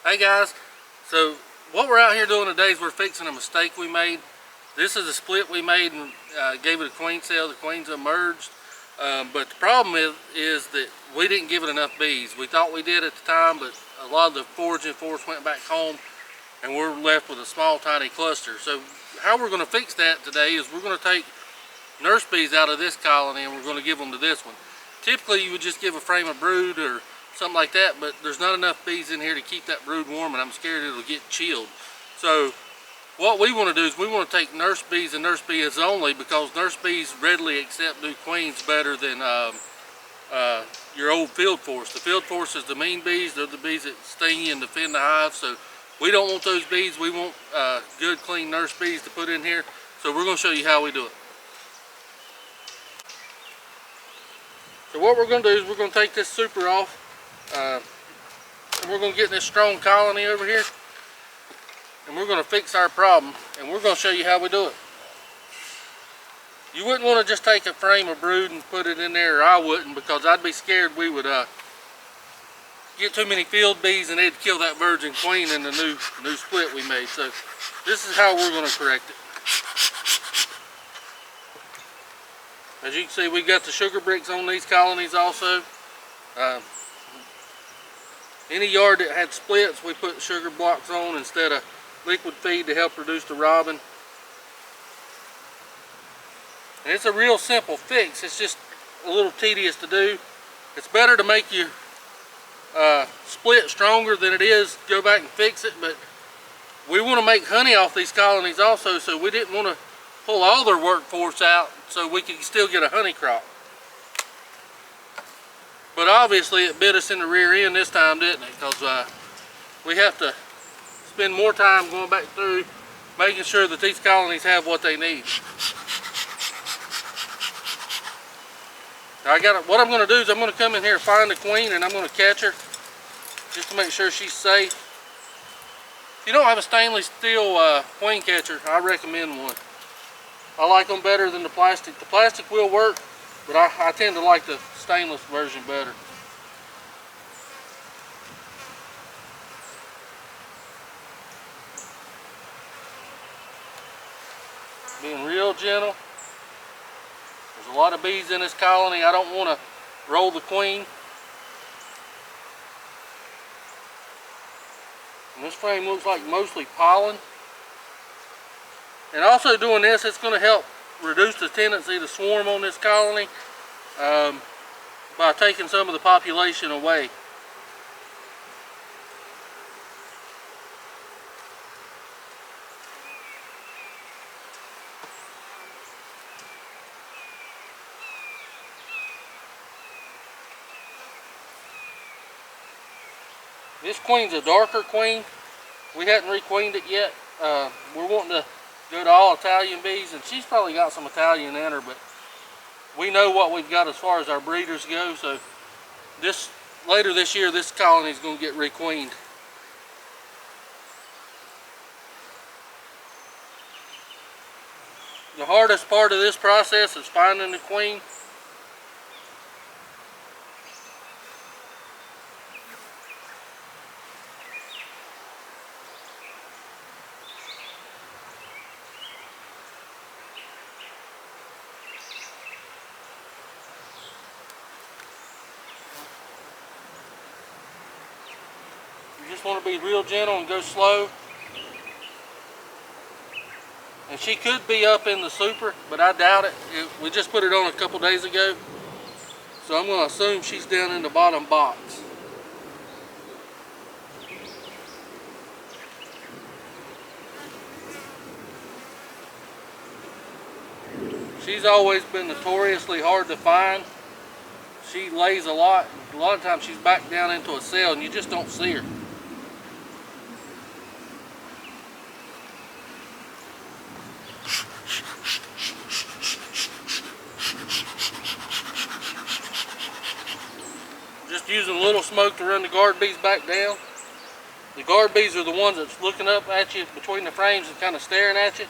Hey guys, so what we're out here doing today is we're fixing a mistake we made. This is a split we made and gave it a queen cell. The queens emerged, but the problem is that we didn't give it enough bees. We thought we did at the time, but a lot of the foraging force went back home and we're left with a small tiny cluster. So how we're going to fix that today is we're going to take nurse bees out of this colony and we're going to give them to this one. Typically you would just give a frame of brood or something like that, but there's not enough bees in here to keep that brood warm and I'm scared it'll get chilled. So what we want to do is we want to take nurse bees and nurse bees only, because nurse bees readily accept new queens better than your old field force. The field force is the mean bees. They're the bees that sting you and defend the hive. So we don't want those bees. We want good clean nurse bees to put in here. So we're going to show you how we do it. So what we're going to do is we're going to take this super off. And we're going to get this strong colony over here and we're going to fix our problem, and we're going to show you how we do it. You wouldn't want to just take a frame of brood and put it in there, or I wouldn't, because I'd be scared we would get too many field bees and they'd kill that virgin queen in the new split we made. So this is how we're going to correct it. As you can see, we got the sugar bricks on these colonies also. Any yard that had splits, we put sugar blocks on instead of liquid feed to help reduce the robbing. And it's a real simple fix. It's just a little tedious to do. It's better to make your split stronger than it is go back and fix it, but we want to make honey off these colonies also, so we didn't want to pull all their workforce out so we could still get a honey crop. But obviously it bit us in the rear end this time, didn't it? Because we have to spend more time going back through making sure that these colonies have what they need. What I'm going to do is I'm going to come in here and find the queen and I'm going to catch her just to make sure she's safe. If you don't have a stainless steel queen catcher, I recommend one. I like them better than the plastic. The plastic will work, but I tend to like the stainless version better. Being real gentle. There's a lot of bees in this colony. I don't want to roll the queen. And this frame looks like mostly pollen. And also doing this, it's going to help reduce the tendency to swarm on this colony by taking some of the population away. This queen's a darker queen. We hadn't requeened it yet. We're wanting to go to all Italian bees, and she's probably got some Italian in her, but we know what we've got as far as our breeders go. So later this year, this colony is going to get requeened. The hardest part of this process is finding the queen. You just want to be real gentle and go slow. And she could be up in the super, but I doubt it. We just put it on a couple days ago. So I'm going to assume she's down in the bottom box. She's always been notoriously hard to find. She lays a lot. A lot of times she's back down into a cell and you just don't see her. Just using a little smoke to run the guard bees back down. The guard bees are the ones that's looking up at you between the frames and kind of staring at you.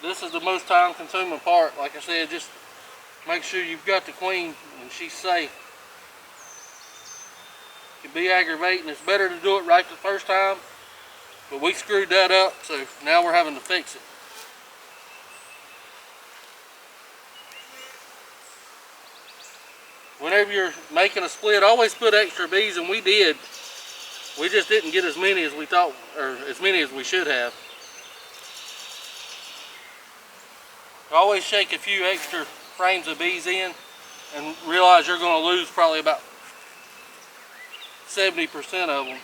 this is the most time consuming part. Like I said, just make sure you've got the queen and she's safe. It can be aggravating. It's better to do it right the first time, but we screwed that up, so now we're having to fix it. Whenever you're making a split, always put extra bees, and we did. We just didn't get as many as we thought, or as many as we should have. Always shake a few extra frames of bees in and realize you're going to lose probably about 70% of them.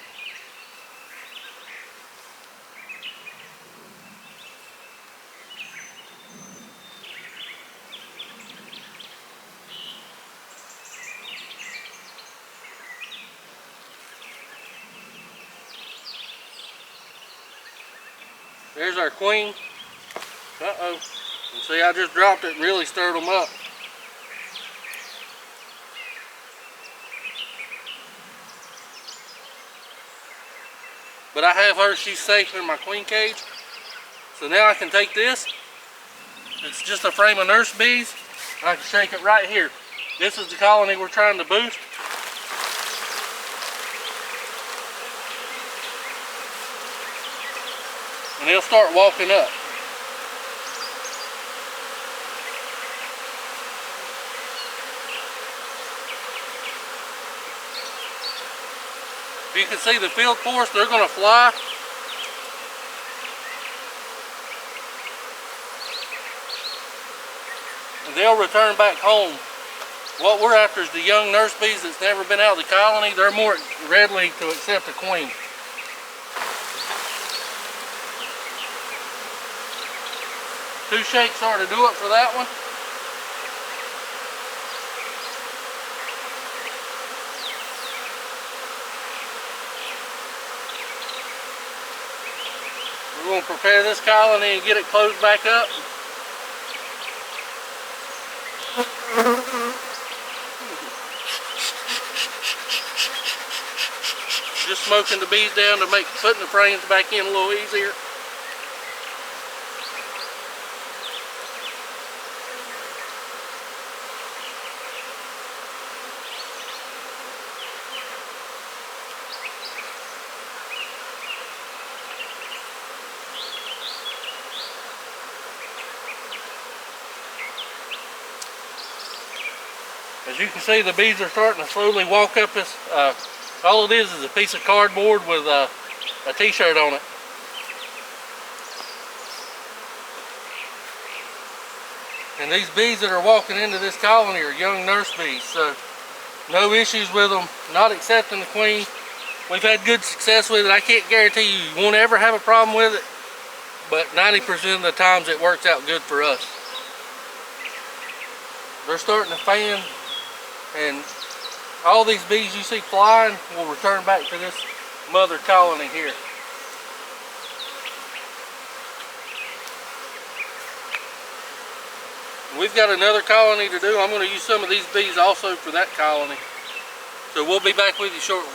There's our queen. Uh-oh. You see, I just dropped it and really stirred them up. But I have her, she's safe in my queen cage. So now I can take this. It's just a frame of nurse bees. I can shake it right here. This is the colony we're trying to boost. And they'll start walking up. If you can see the field force, they're going to fly. And they'll return back home. What we're after is the young nurse bees that's never been out of the colony. They're more readily to accept a queen. Two shakes are to do it for that one. We're going to prepare this colony and get it closed back up. Just smoking the bees down to make putting the frames back in a little easier. As you can see, the bees are starting to slowly walk up this. All it is a piece of cardboard with a t-shirt on it. And these bees that are walking into this colony are young nurse bees, so no issues with them not accepting the queen. We've had good success with it. I can't guarantee you won't ever have a problem with it, but 90% of the times it works out good for us. They're starting to fan, and all these bees you see flying will return back to this mother colony here. We've got another colony to do. I'm going to use some of these bees also for that colony. So we'll be back with you shortly.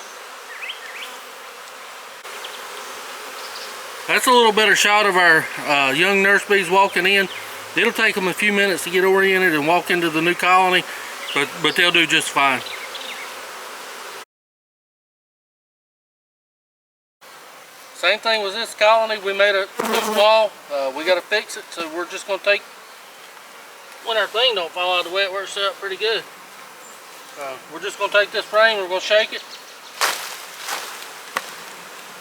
That's a little better shot of our young nurse bees walking in. It'll take them a few minutes to get oriented and walk into the new colony, but they'll do just fine. Same thing with this colony. We made it too small. We got to fix it, so we're just going to take, when our thing don't fall out of the way, it works out pretty good. We're just going to take this frame, we're going to shake it.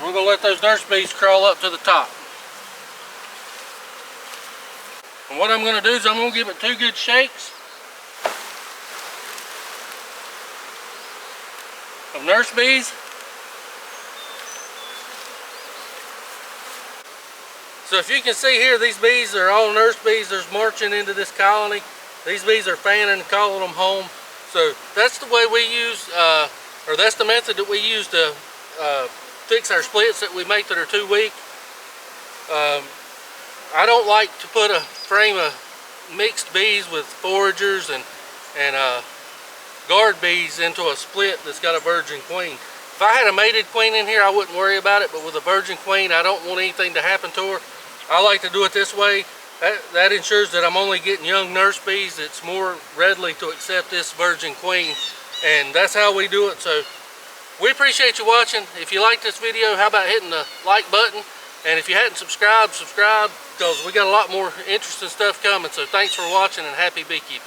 We're going to let those nurse bees crawl up to the top. And what I'm going to do is I'm going to give it 2 good shakes of nurse bees. So if you can see here, these bees are all nurse bees. They're marching into this colony. These bees are fanning and calling them home. So that's the way we use, or that's the method that we use to fix our splits that we make that are too weak. I don't like to put a frame of mixed bees with foragers and guard bees into a split that's got a virgin queen. If I had a mated queen in here, I wouldn't worry about it, but with a virgin queen, I don't want anything to happen to her. I like to do it this way. That ensures that I'm only getting young nurse bees that's more readily to accept this virgin queen, and that's how we do it. So we appreciate you watching. If you like this video, how about hitting the like button? And if you hadn't subscribed, subscribe, because we got a lot more interesting stuff coming. So thanks for watching, and happy beekeeping.